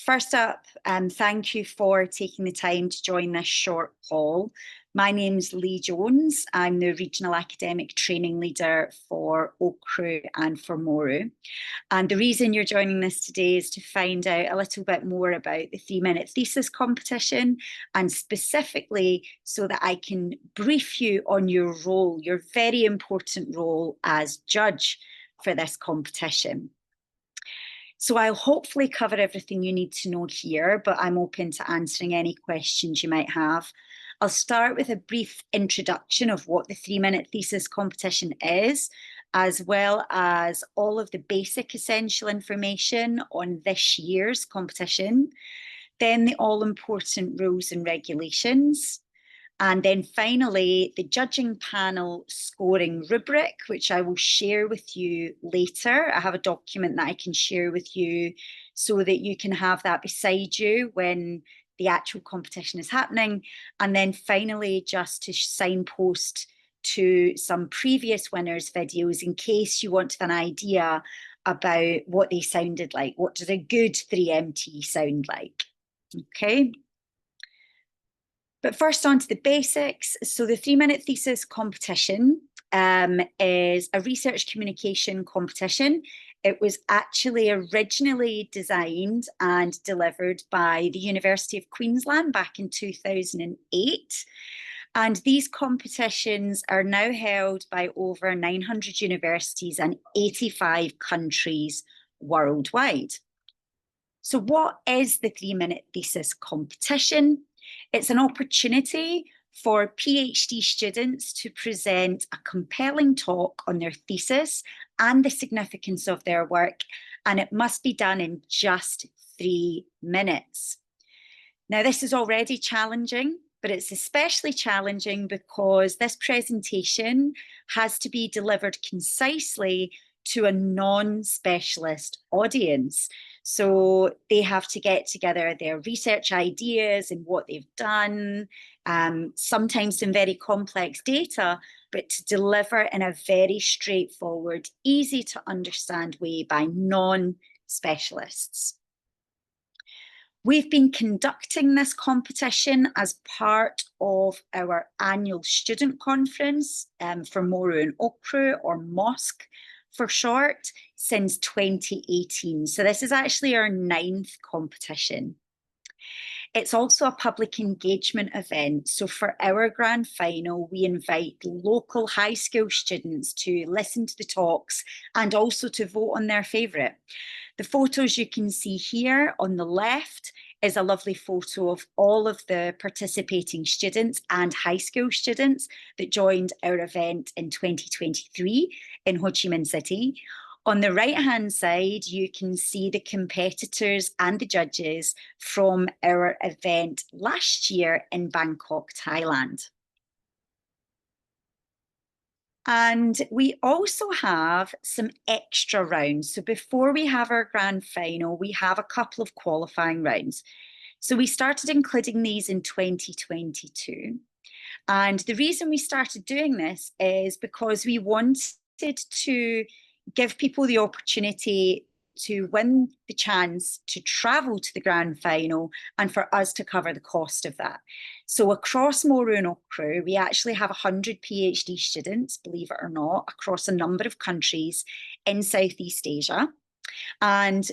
First up, thank you for taking the time to join this short call. My name's Leigh Jones. I'm the Regional Academic Training Leader for Okru and for Moru. And the reason you're joining us today is to find out a little bit more about the 3-minute thesis competition, and specifically so that I can brief you on your role, your very important role as judge for this competition. So I'll hopefully cover everything you need to know here, but I'm open to answering any questions you might have. I'll start with a brief introduction of what the 3-minute thesis competition is, as well as all of the basic essential information on this year's competition, then the all-important rules and regulations, and then finally, the judging panel scoring rubric, which I will share with you later. I have a document that I can share with you so that you can have that beside you when the actual competition is happening. And then finally, just to signpost to some previous winners' videos in case you want an idea about what they sounded like. What does a good 3MT sound like? Okay. But first on to the basics. So the 3-minute thesis competition is a research communication competition. It was actually originally designed and delivered by the University of Queensland back in 2008. And these competitions are now held by over 900 universities and 85 countries worldwide. So what is the 3-minute thesis competition? It's an opportunity for PhD students to present a compelling talk on their thesis and the significance of their work, and it must be done in just 3 minutes. Now, this is already challenging, but it's especially challenging because this presentation has to be delivered concisely to a non-specialist audience. So they have to get together their research ideas and what they've done, sometimes some very complex data, but to deliver in a very straightforward, easy to understand way by non-specialists. We've been conducting this competition as part of our annual student conference for Moru and Okru, or MOSC for short, since 2018. So this is actually our 9th competition. It's also a public engagement event. So for our grand final, we invite local high school students to listen to the talks and also to vote on their favourite. The photos you can see here on the left is a lovely photo of all of the participating students and high school students that joined our event in 2023 in Ho Chi Minh City. On the right-hand side, you can see the competitors and the judges from our event last year in Bangkok, Thailand. And we also have some extra rounds. So before we have our grand final, we have a couple of qualifying rounds. So we started including these in 2022. And the reason we started doing this is because we wanted to give people the opportunity to win the chance to travel to the grand final and for us to cover the cost of that. So across Moru and Okru, we actually have 100 PhD students, believe it or not, across a number of countries in Southeast Asia. And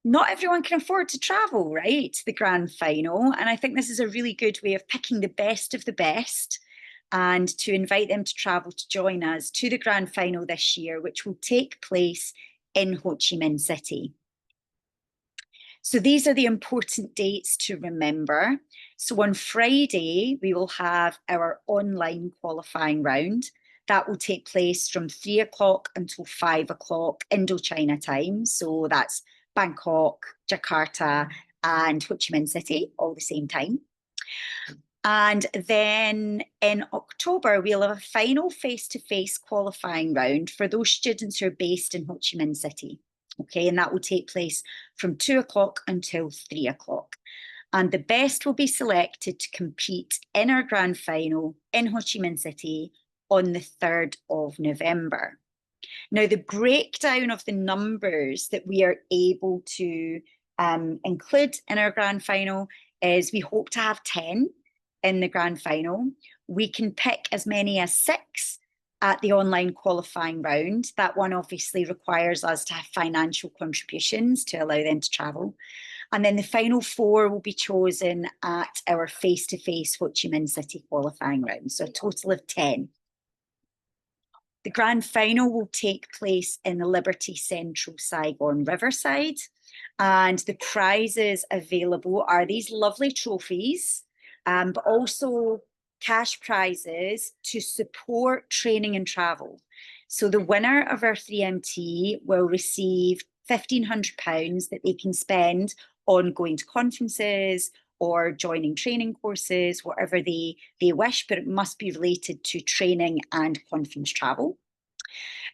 not everyone can afford to travel, right, to the grand final. And I think this is a really good way of picking the best of the best and to invite them to travel to join us to the grand final this year, which will take place in Ho Chi Minh City. So these are the important dates to remember. So on Friday, we will have our online qualifying round. That will take place from 3 o'clock until 5 o'clock Indochina time. So that's Bangkok, Jakarta, and Ho Chi Minh City, all the same time. And then in October, we'll have a final face-to-face qualifying round for those students who are based in Ho Chi Minh City. Okay, and that will take place from 2 o'clock until 3 o'clock. And the best will be selected to compete in our grand final in Ho Chi Minh City on the 3rd of November. Now, the breakdown of the numbers that we are able to include in our grand final is we hope to have 10 in the grand final. We can pick as many as 6 at the online qualifying round. That one obviously requires us to have financial contributions to allow them to travel. And then the final 4 will be chosen at our face-to-face Ho Chi Minh City qualifying round. So a total of 10. The grand final will take place in the Liberty Central Saigon Riverside. And the prizes available are these lovely trophies, but also cash prizes to support training and travel. So the winner of our 3MT will receive £1,500 that they can spend on going to conferences or joining training courses, whatever they wish, but it must be related to training and conference travel.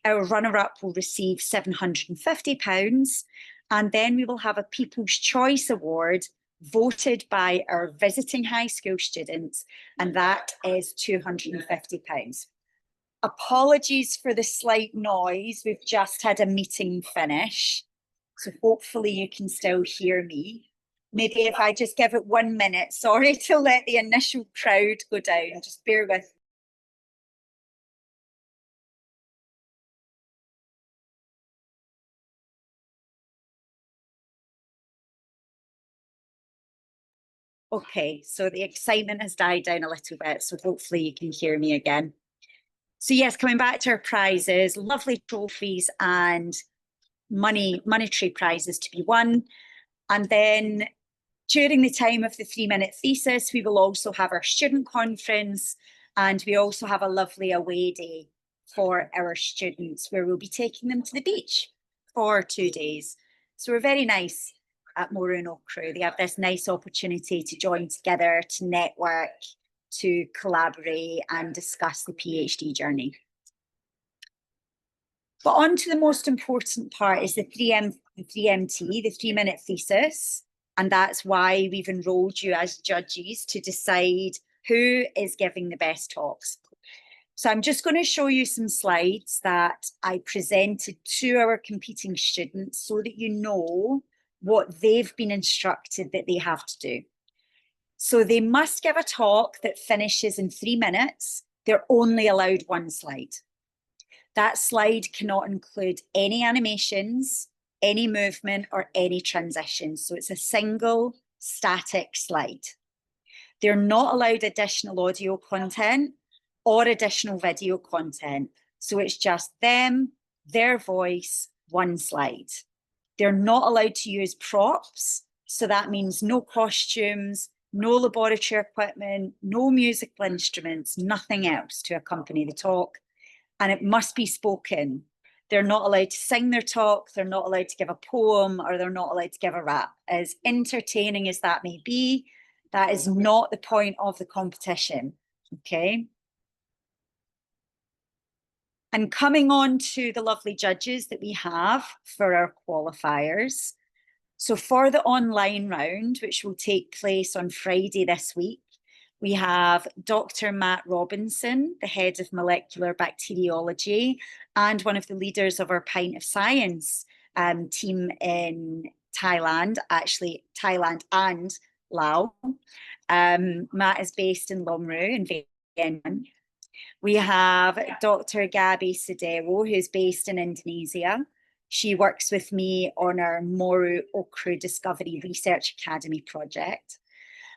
Our runner-up will receive £750, and then we will have a People's Choice Award voted by our visiting high school students, and that is £250. Apologies for the slight noise. We've just had a meeting finish, so hopefully you can still hear me. Maybe if I just give it 1 minute, sorry to let the initial crowd go down, just bear with me. Okay, so the excitement has died down a little bit, so hopefully you can hear me again. So yes, coming back to our prizes, lovely trophies and monetary prizes to be won. And then during the time of the 3-minute thesis, we will also have our student conference, and we also have a lovely away day for our students where we'll be taking them to the beach for 2 days. So we're very nice at Moru and Okru. They have this nice opportunity to join together, to network, to collaborate and discuss the PhD journey. But on to the most important part is the 3MT, the 3-minute thesis. And that's why we've enrolled you as judges to decide who is giving the best talks. So I'm just going to show you some slides that I presented to our competing students so that you know what they've been instructed that they have to do. So they must give a talk that finishes in 3 minutes. They're only allowed 1 slide. That slide cannot include any animations, any movement, or any transitions. So it's a single static slide. They're not allowed additional audio content or additional video content. So it's just them, their voice, 1 slide. They're not allowed to use props. So that means no costumes, no laboratory equipment, no musical instruments, nothing else to accompany the talk. And it must be spoken. They're not allowed to sing their talk. They're not allowed to give a poem, or they're not allowed to give a rap. As entertaining as that may be, that is not the point of the competition, okay? And coming on to the lovely judges that we have for our qualifiers. So for the online round, which will take place on Friday this week, we have Dr. Matt Robinson, the head of molecular bacteriology and one of the leaders of our Pint of Science team in Thailand, actually Thailand and Laos. Matt is based in Lomru in Vietnam. We have Dr. Gabby Sedero, who's based in Indonesia. She works with me on our Moru Okru Discovery Research Academy project.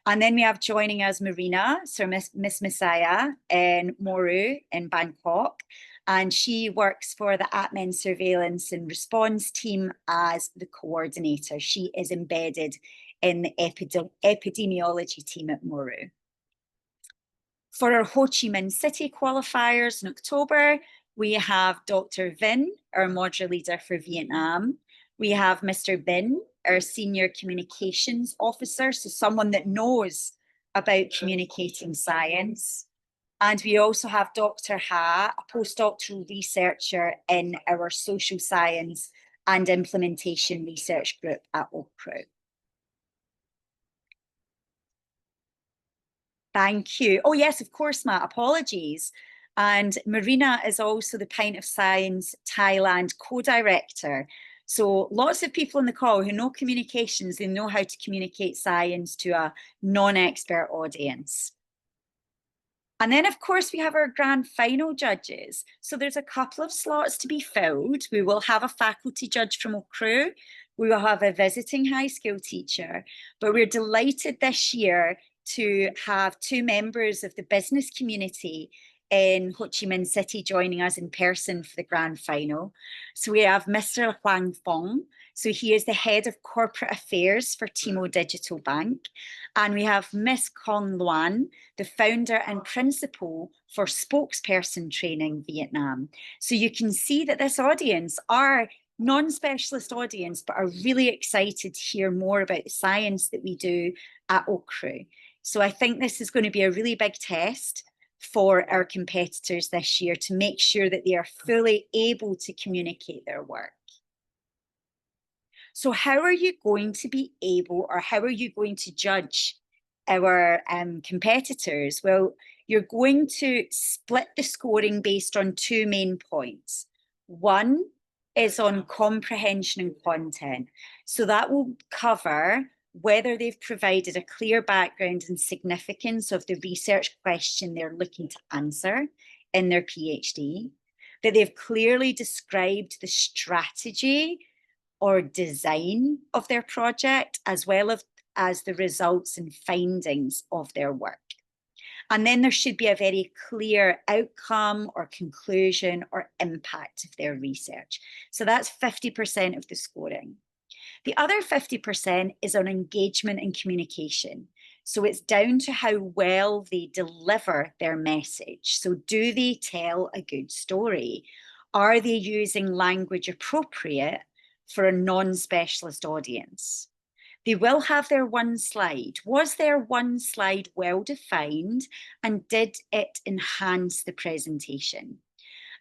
And then we have joining us Marina, so Miss Messiah in Moru in Bangkok. And she works for the ATMEN Surveillance and Response team as the coordinator. She is embedded in the epidemiology team at Moru. For our Ho Chi Minh City qualifiers in October, we have Dr. Vin, our module leader for Vietnam. We have Mr. Bin, our senior communications officer, so someone that knows about communicating science. And we also have Dr. Ha, a postdoctoral researcher in our social science and implementation research group at Okru. Thank you. Oh, yes, of course, Matt, apologies. And Marina is also the Pint of Science Thailand co-director. So lots of people on the call who know communications, they know how to communicate science to a non-expert audience. And then, of course, we have our grand final judges. So there's a couple of slots to be filled. We will have a faculty judge from Crew. We will have a visiting high school teacher. But we're delighted this year to have two members of the business community in Ho Chi Minh City joining us in person for the grand final. So we have Mr. Huang Fong. So he is the head of corporate affairs for Timo Digital Bank. And we have Miss Kong Luan, the founder and principal for Spokesperson Training Vietnam. So you can see that this audience are non-specialist audience, but are really excited to hear more about the science that we do at OCRU. So I think this is going to be a really big test for our competitors this year to make sure that they are fully able to communicate their work. So how are you going to be able, or how are you going to judge our competitors? Well, you're going to split the scoring based on two main points. One is on comprehension and content. So that will cover whether they've provided a clear background and significance of the research question they're looking to answer in their PhD, that they've clearly described the strategy or design of their project, as well as the results and findings of their work. And then there should be a very clear outcome or conclusion or impact of their research. So that's 50% of the scoring. The other 50% is on engagement and communication. So it's down to how well they deliver their message. So do they tell a good story? Are they using language appropriate for a non-specialist audience? They will have their one slide. Was their one slide well defined, and did it enhance the presentation?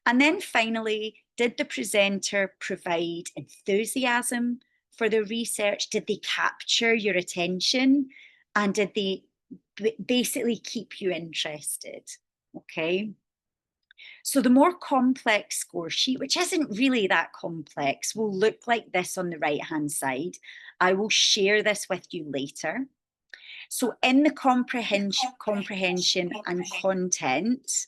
And then finally, did the presenter provide enthusiasm for the research? Did they capture your attention? And did they basically keep you interested? Okay. So the more complex score sheet, which isn't really that complex, will look like this on the right-hand side. I will share this with you later. So in the comprehension and content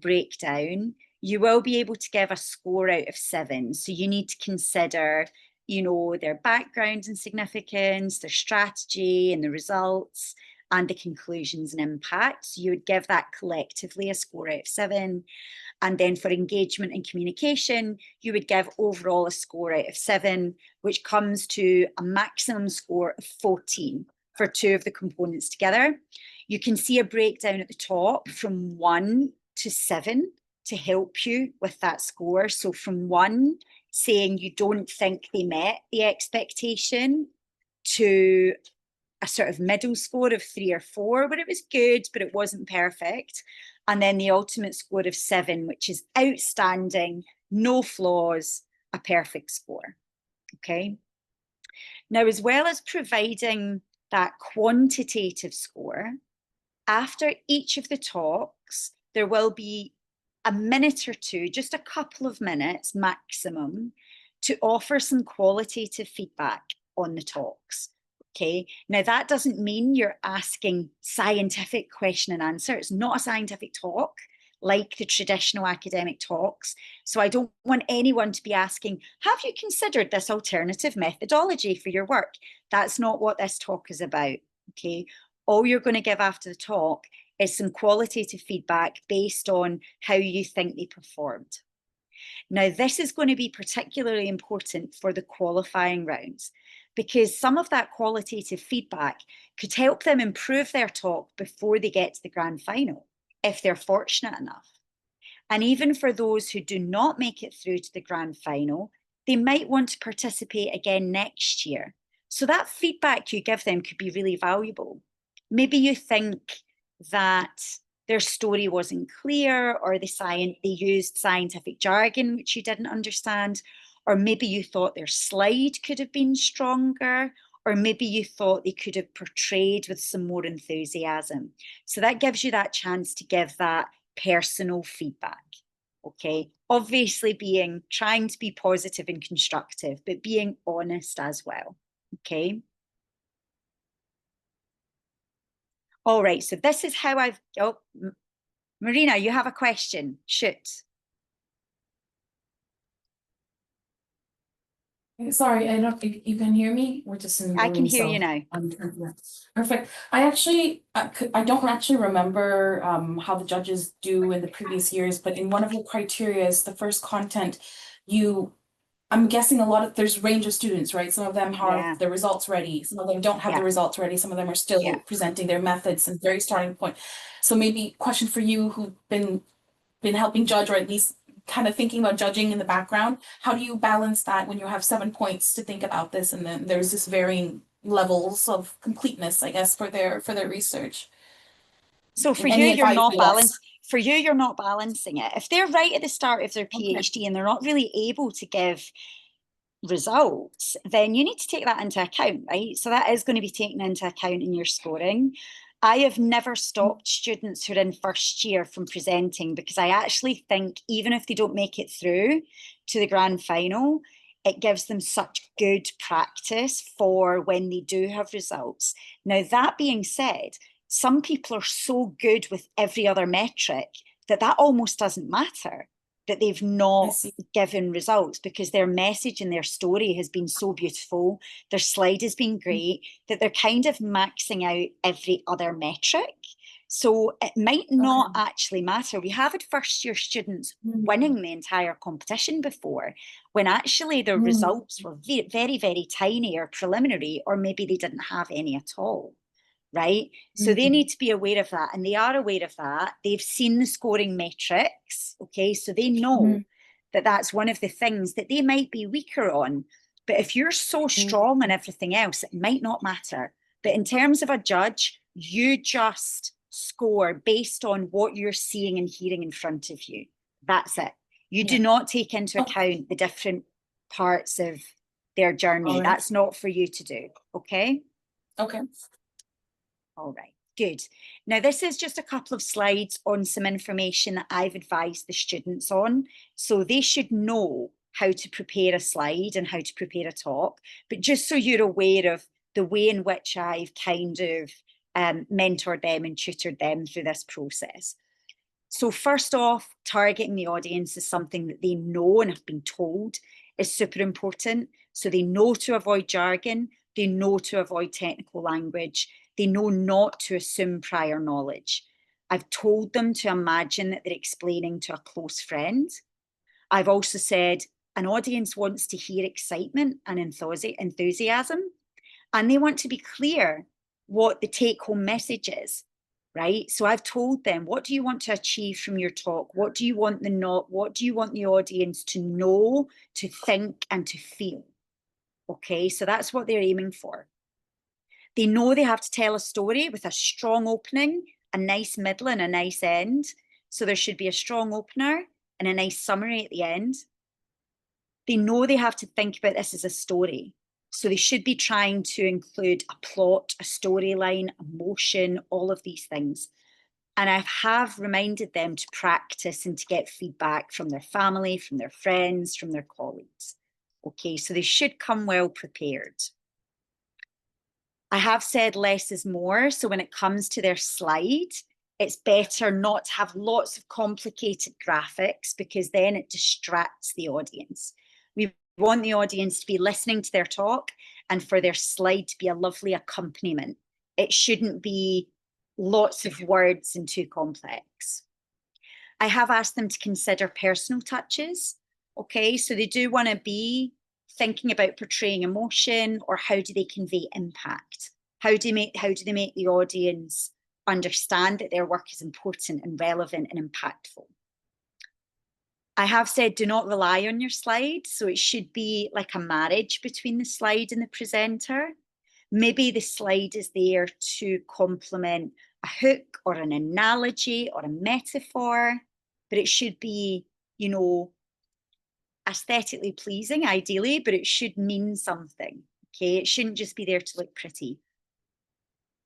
breakdown, you will be able to give a score out of 7. So you need to consider, their background and significance, their strategy and the results, and the conclusions and impacts. You would give that collectively a score out of 7. And then for engagement and communication, you would give overall a score out of 7, which comes to a maximum score of 14 for 2 of the components together. You can see a breakdown at the top from 1 to 7 to help you with that score. So from 1, saying you don't think they met the expectation, to a sort of middle score of 3 or 4, where it was good, but it wasn't perfect. And then the ultimate score of 7, which is outstanding, no flaws, a perfect score. Okay. Now, as well as providing that quantitative score, after each of the talks, there will be a minute or two, just a couple of minutes maximum, to offer some qualitative feedback on the talks. Okay, now that doesn't mean you're asking scientific question and answer. It's not a scientific talk like the traditional academic talks. So I don't want anyone to be asking, have you considered this alternative methodology for your work? That's not what this talk is about. Okay, all you're going to give after the talk is some qualitative feedback based on how you think they performed. Now, this is going to be particularly important for the qualifying rounds, because some of that qualitative feedback could help them improve their talk before they get to the grand final, if they're fortunate enough. And even for those who do not make it through to the grand final, they might want to participate again next year. So that feedback you give them could be really valuable. Maybe you think that their story wasn't clear, or they used scientific jargon which you didn't understand, or maybe you thought their slide could have been stronger, or maybe you thought they could have portrayed with some more enthusiasm. So that gives you that chance to give that personal feedback. Okay, obviously trying to be positive and constructive, but being honest as well. Okay. All right, so this is how oh, Marina, you have a question. Shoot. Sorry, I don't think you can hear me. We're just in the I can room, hear you so now. perfect. I don't actually remember how the judges do in the previous years, but in one of the criteria is the first content, you I'm guessing there's range of students, right? Some of them have Yeah, the results ready, some of them don't have the yeah, results ready, some of them are still yeah. presenting their methods and very starting point. So maybe question for you who've been helping judge, or at least kind of thinking about judging in the background. How do you balance that when you have 7 points to think about this, and then there's this varying levels of completeness, I guess, for their research? So And any advice, I guess. you're not balancing it. If they're right at the start of their Okay. PhD and they're not really able to give results, then you need to take that into account, right? So that is going to be taken into account in your scoring. I have never stopped students who are in first year from presenting, because I actually think even if they don't make it through to the grand final, it gives them such good practice for when they do have results. Now, that being said, some people are so good with every other metric that almost doesn't matter, that they've I not see. given results, because their message and their story has been so beautiful, their slide has been great, that they're kind of maxing out every other metric. So it might Okay. not actually matter. We have had first year students winning the entire competition before, when actually their results were very, very, very tiny or preliminary, or maybe they didn't have any at all. Right? So they need to be aware of that, and they are aware of that. They've seen the scoring metrics. Okay, so they know that that's one of the things that they might be weaker on. But if you're so strong on everything else, it might not matter. But in terms of a judge, you just score based on what you're seeing and hearing in front of you. That's it. You do Yeah. not take into Oh, account the different parts of their all journey. right. That's not for you to do. Okay. Okay. All right, good. Now, this is just a couple of slides on some information that I've advised the students on. So they should know how to prepare a slide and how to prepare a talk. But just so you're aware of the way in which I've kind of mentored them and tutored them through this process. So first off, targeting the audience is something that they know and have been told is super important. So they know to avoid jargon, they know to avoid technical language, they know not to assume prior knowledge. I've told them to imagine that they're explaining to a close friend. I've also said an audience wants to hear excitement and enthusiasm, and they want to be clear what the take home message is, right? So I've told them, what do you want to achieve from your talk? What do you want the audience to know, to think, and to feel? Okay, so that's what they're aiming for. They know they have to tell a story with a strong opening, a nice middle, and a nice end. So there should be a strong opener and a nice summary at the end. They know they have to think about this as a story. So they should be trying to include a plot, a storyline, emotion, all of these things. And I have reminded them to practice and to get feedback from their family, from their friends, from their colleagues. Okay, so they should come well prepared. I have said less is more. So when it comes to their slide, it's better not to have lots of complicated graphics, because then it distracts the audience. We want the audience to be listening to their talk and for their slide to be a lovely accompaniment. It shouldn't be lots of words and too complex. I have asked them to consider personal touches. Okay, so they do want to be thinking about portraying emotion, or how do they convey impact? How do they make the audience understand that their work is important and relevant and impactful? I have said do not rely on your slide. So it should be like a marriage between the slide and the presenter. Maybe the slide is there to complement a hook or an analogy or a metaphor, but it should be, aesthetically pleasing, ideally, but it should mean something. Okay, it shouldn't just be there to look pretty.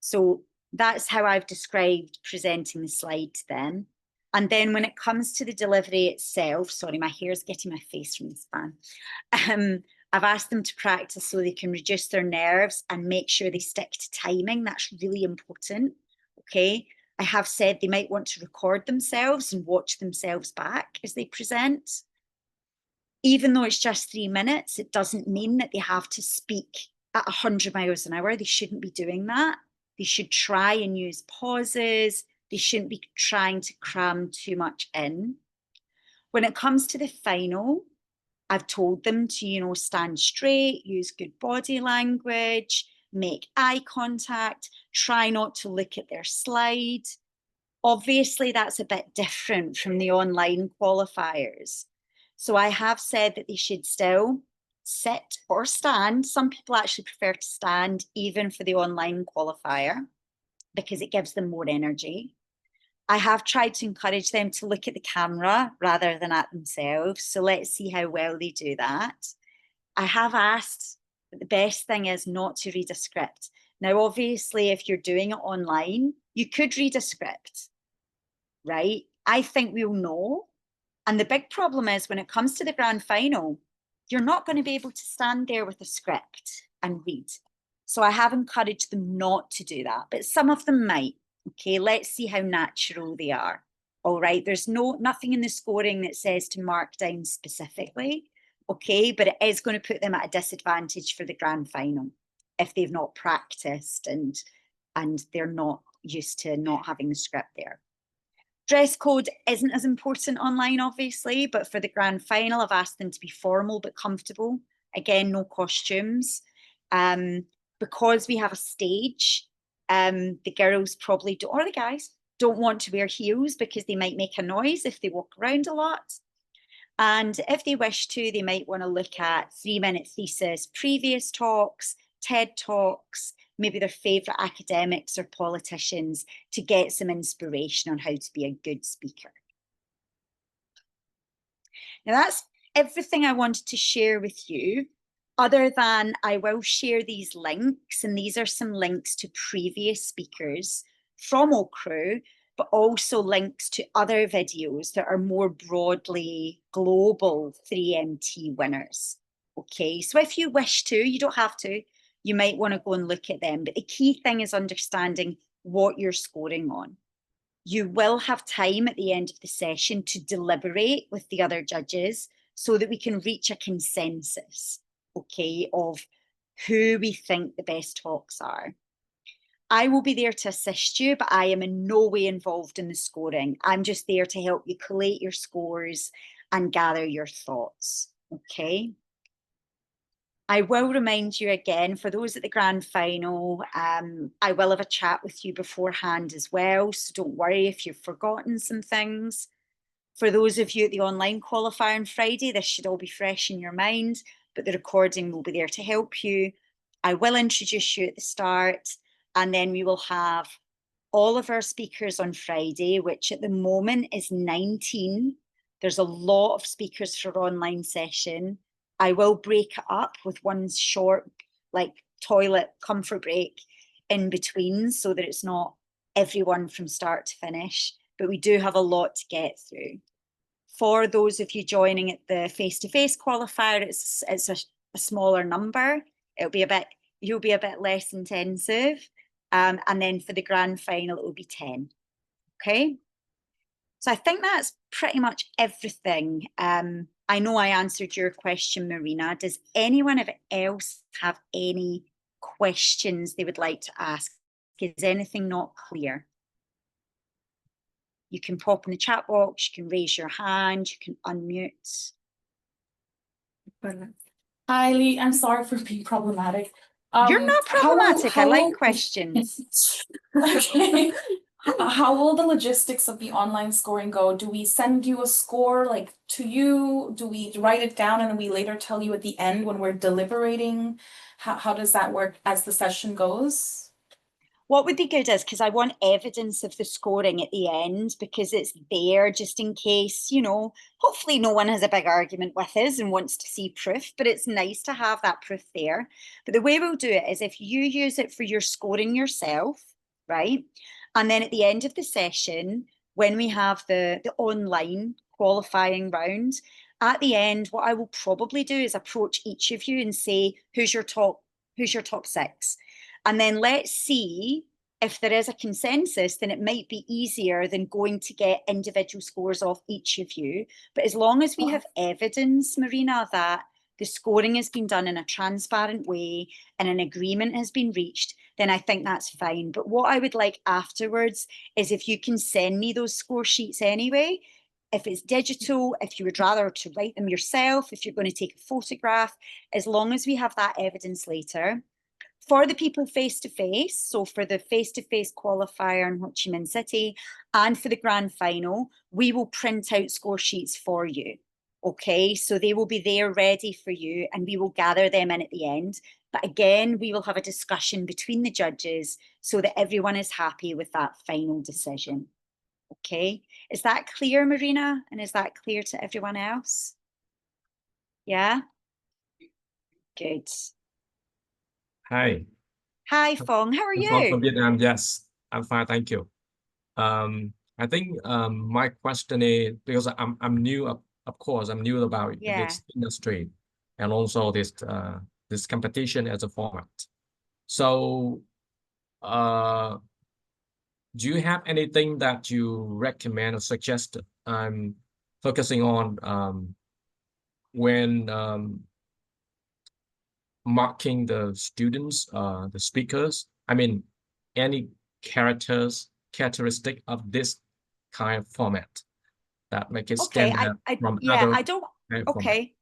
So that's how I've described presenting the slide to them. And then when it comes to the delivery itself, sorry, my hair's getting my face from this fan. I've asked them to practice so they can reduce their nerves and make sure they stick to timing. That's really important. Okay. I have said they might want to record themselves and watch themselves back as they present. Even though it's just 3 minutes, it doesn't mean that they have to speak at 100 miles an hour. They shouldn't be doing that. They should try and use pauses. They shouldn't be trying to cram too much in. When it comes to the final, I've told them to, stand straight, use good body language, make eye contact, try not to look at their slide. Obviously, that's a bit different from the online qualifiers. So I have said that they should still sit or stand. Some people actually prefer to stand even for the online qualifier because it gives them more energy. I have tried to encourage them to look at the camera rather than at themselves. So let's see how well they do that. I have asked, but the best thing is not to read a script. Now, obviously, if you're doing it online, you could read a script, right? I think we'll know. And the big problem is when it comes to the grand final, you're not going to be able to stand there with a script and read. So I have encouraged them not to do that, but some of them might. Okay, let's see how natural they are. All right, there's nothing in the scoring that says to mark down specifically. Okay, but it is going to put them at a disadvantage for the grand final if they've not practiced and they're not used to not having the script there. Dress code isn't as important online, obviously, but for the grand final, I've asked them to be formal but comfortable. Again, no costumes. Because we have a stage, the girls probably don't, or the guys, don't want to wear heels because they might make a noise if they walk around a lot. And if they wish to, they might want to look at 3-minute thesis, previous talks, TED Talks, maybe their favourite academics or politicians to get some inspiration on how to be a good speaker. Now, that's everything I wanted to share with you, other than I will share these links, and these are some links to previous speakers from OCRU, but also links to other videos that are more broadly global 3MT winners. Okay, so if you wish to, you don't have to, you might want to go and look at them. But the key thing is understanding what you're scoring on. You will have time at the end of the session to deliberate with the other judges so that we can reach a consensus, okay, of who we think the best talks are. I will be there to assist you, but I am in no way involved in the scoring. I'm just there to help you collate your scores and gather your thoughts, okay? I will remind you again, for those at the grand final, I will have a chat with you beforehand as well, so don't worry if you've forgotten some things. For those of you at the online qualifier on Friday, this should all be fresh in your mind, but the recording will be there to help you. I will introduce you at the start, and then we will have all of our speakers on Friday, which at the moment is 19. There's a lot of speakers for online session. I will break it up with one short, like toilet comfort break in between so that it's not everyone from start to finish, but we do have a lot to get through. For those of you joining at the face-to-face qualifier, it's a smaller number. You'll be a bit less intensive. And then for the grand final, it will be 10. Okay. So I think that's pretty much everything. I know I answered your question, Marina. Does anyone else have any questions they would like to ask? Is anything not clear? You can pop in the chat box, you can raise your hand, you can unmute. Hi, Leigh. I'm sorry for being problematic. You're not problematic. I like questions. Okay. How will the logistics of the online scoring go? Do we send you a score like to you? Do we write it down and then we later tell you at the end when we're deliberating? How does that work as the session goes? What would be good is, because I want evidence of the scoring at the end, because it's there just in case, hopefully no one has a big argument with us and wants to see proof, but it's nice to have that proof there. But the way we'll do it is if you use it for your scoring yourself, right? And then at the end of the session, when we have the online qualifying round, at the end, what I will probably do is approach each of you and say, who's your top 6? And then let's see if there is a consensus, then it might be easier than going to get individual scores off each of you. But as long as we have evidence, Marina, that the scoring has been done in a transparent way and an agreement has been reached, then I think that's fine. But what I would like afterwards is if you can send me those score sheets anyway, if it's digital, if you would rather to write them yourself, if you're going to take a photograph, as long as we have that evidence later. For the people face-to-face, so for the face-to-face qualifier in Ho Chi Minh City and for the grand final, we will print out score sheets for you. Okay, so they will be there ready for you and we will gather them in at the end. But again, we will have a discussion between the judges so that everyone is happy with that final decision. Okay, is that clear, Marina? And is that clear to everyone else? Yeah? Good. Hi. Hi, Phong. How are I'm from you? Vietnam. Yes, I'm fine. Thank you. I think my question is because I'm new. Of course, I'm new about Yeah. this industry and also this competition as a format. So, do you have anything that you recommend or suggest I'm focusing on when marking the students, the speakers? I mean, any characteristic of this kind of format that make it Okay. stand out from Yeah, other I don't, kind of format? okay.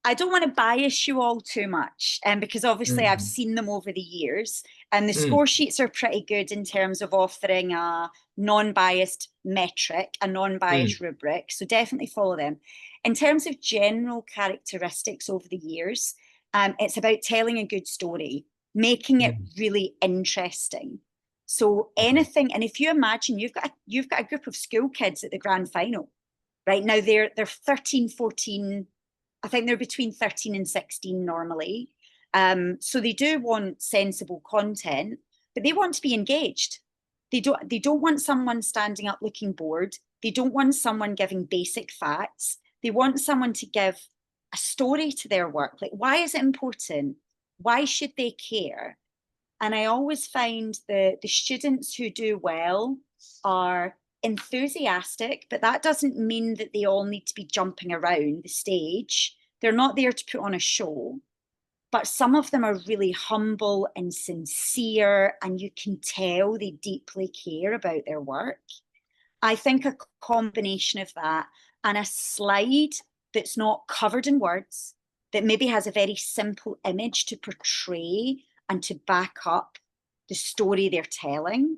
I don't want to bias you all too much, because obviously I've Mm, seen them over the years, and the mm, score sheets are pretty good in terms of offering a non-biased metric, a mm, non-biased rubric. So definitely follow them. In terms of general characteristics over the years, it's about telling a good story, making it mm. really interesting. So Okay. anything, and if you imagine you've got a group of school kids at the grand final. Right now they're 13, 14. I think they're between 13 and 16 normally. So they do want sensible content, but they want to be engaged. They don't want someone standing up looking bored. They don't want someone giving basic facts. They want someone to give a story to their work. Like, why is it important? Why should they care? And I always find the students who do well are enthusiastic, but that doesn't mean that they all need to be jumping around the stage. They're not there to put on a show, but some of them are really humble and sincere, and you can tell they deeply care about their work. I think a combination of that and a slide that's not covered in words, that maybe has a very simple image to portray and to back up the story they're telling,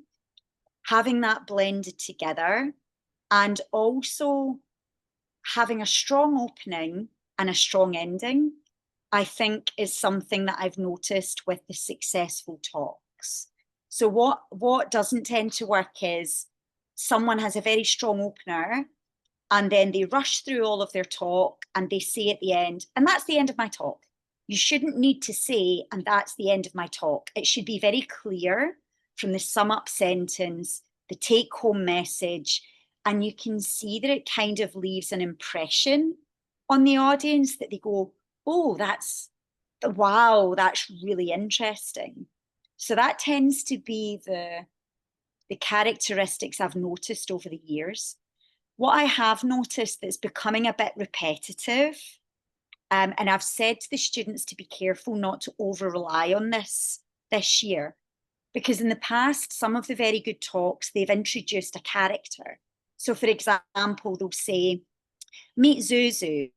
having that blended together, and also having a strong opening and a strong ending, I think is something that I've noticed with the successful talks. So what doesn't tend to work is someone has a very strong opener and then they rush through all of their talk and they say at the end, and that's the end of my talk. You shouldn't need to say, and that's the end of my talk. It should be very clear from the sum up sentence, the take home message, and you can see that it kind of leaves an impression on the audience that they go, oh, wow, that's really interesting. So that tends to be the characteristics I've noticed over the years. What I have noticed that's becoming a bit repetitive, and I've said to the students to be careful not to over rely on this year, because in the past, some of the very good talks, they've introduced a character. So for example, they'll say, meet Zuzu.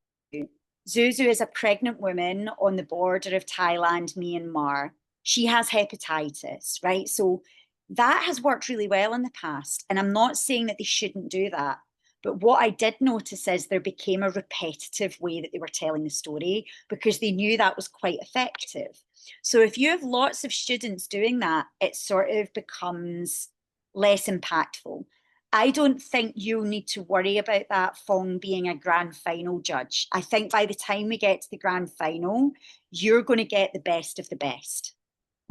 Zuzu is a pregnant woman on the border of Thailand, Myanmar. She has hepatitis, right? So that has worked really well in the past. And I'm not saying that they shouldn't do that. But what I did notice is there became a repetitive way that they were telling the story because they knew that was quite effective. So if you have lots of students doing that, it sort of becomes less impactful. I don't think you'll need to worry about that Fong being a grand final judge. I think by the time we get to the grand final, you're going to get the best of the best.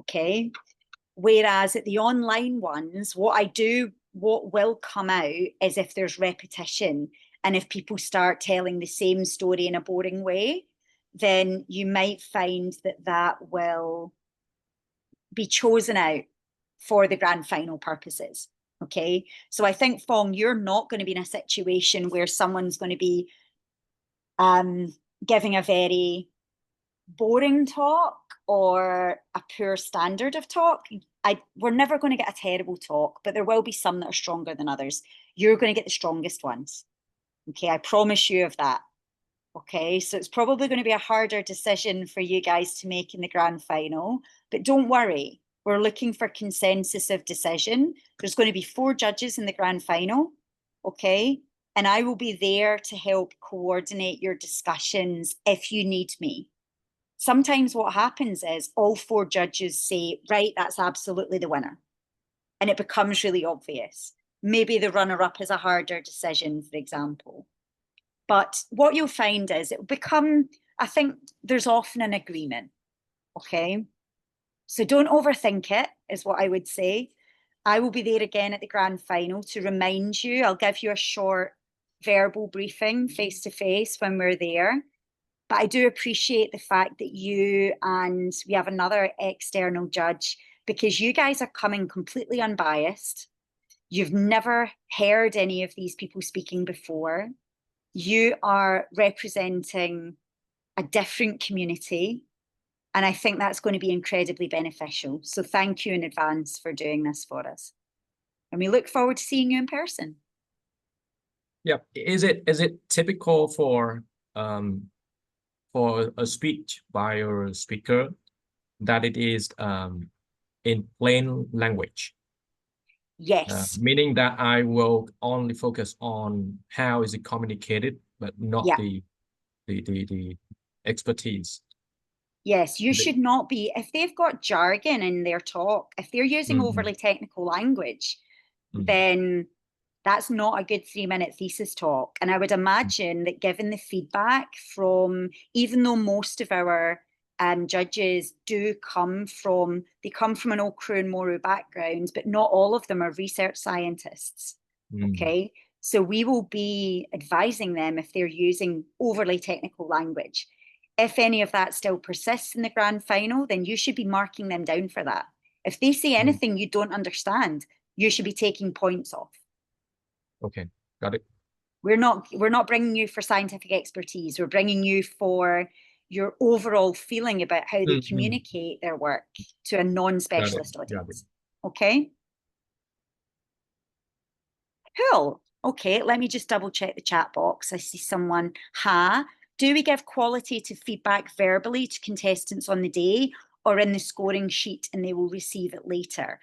Okay. Whereas at the online ones, what I do what will come out is if there's repetition, and if people start telling the same story in a boring way, then you might find that that will be chosen out for the grand final purposes. Okay, so I think, Fong, you're not going to be in a situation where someone's going to be giving a very boring talk or a poor standard of talk. We're never going to get a terrible talk, but there will be some that are stronger than others. You're going to get the strongest ones. Okay, I promise you of that. Okay, so it's probably going to be a harder decision for you guys to make in the grand final, but don't worry. We're looking for consensus of decision. There's going to be 4 judges in the grand final. Okay, and I will be there to help coordinate your discussions if you need me. Sometimes what happens is all 4 judges say, right, that's absolutely the winner. And it becomes really obvious. Maybe the runner-up is a harder decision, for example. But what you'll find is it will become, I think there's often an agreement, okay? So don't overthink it, is what I would say. I will be there again at the grand final to remind you. I'll give you a short verbal briefing face-to-face when we're there. But I do appreciate the fact that you and we have another external judge, because you guys are coming completely unbiased. You've never heard any of these people speaking before. You are representing a different community, and I think that's going to be incredibly beneficial. So thank you in advance for doing this for us. And we look forward to seeing you in person. Yeah, is it typical for a speech by a speaker that it is in plain language? Yes. Meaning that I will only focus on how is it communicated, but not the expertise. Yes, you should not be, if they've got jargon in their talk, if they're using overly technical language, then that's not a good 3-minute thesis talk. And I would imagine that given the feedback from, even though most of our judges do come from an Okru and Moru background, but not all of them are research scientists. Okay, so we will be advising them if they're using overly technical language. If any of that still persists in the grand final, then you should be marking them down for that. If they say anything you don't understand, you should be taking points off. Okay, got it. We're not bringing you for scientific expertise. We're bringing you for your overall feeling about how they communicate their work to a non-specialist audience. Okay? Cool. Okay, let me just double check the chat box. I see someone. Do we give qualitative feedback verbally to contestants on the day or in the scoring sheet and they will receive it later?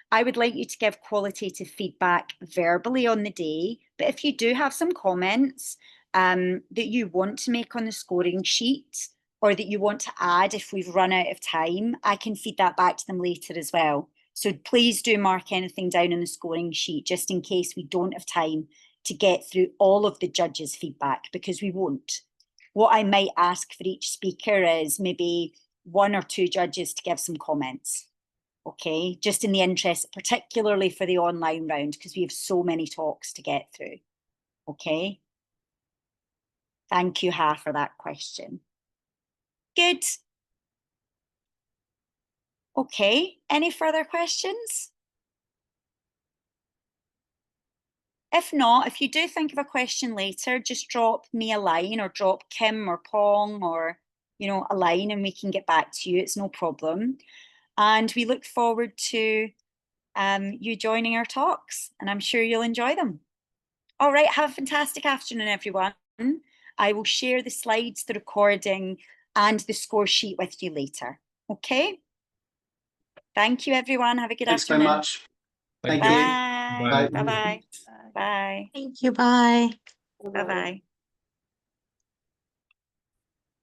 I would like you to give qualitative feedback verbally on the day, but if you do have some comments that you want to make on the scoring sheet or that you want to add if we've run out of time, I can feed that back to them later as well. So please do mark anything down on the scoring sheet just in case we don't have time to get through all of the judges' feedback, because we won't. What I might ask for each speaker is maybe 1 or 2 judges to give some comments. Okay, just in the interest, particularly for the online round, because we have so many talks to get through. Okay. Thank you, Ha, for that question. Good. Okay, any further questions? If not, if you do think of a question later, just drop me a line or drop Kim or Pong or, you know, a line and we can get back to you. It's no problem. And we look forward to you joining our talks, and I'm sure you'll enjoy them. All right, have a fantastic afternoon, everyone. I will share the slides, the recording, and the score sheet with you later. Okay? Thank you, everyone. Have a good afternoon. Thanks very much. Thank you. Bye. Bye. Bye-bye. Bye. Thank you. Bye. Bye-bye.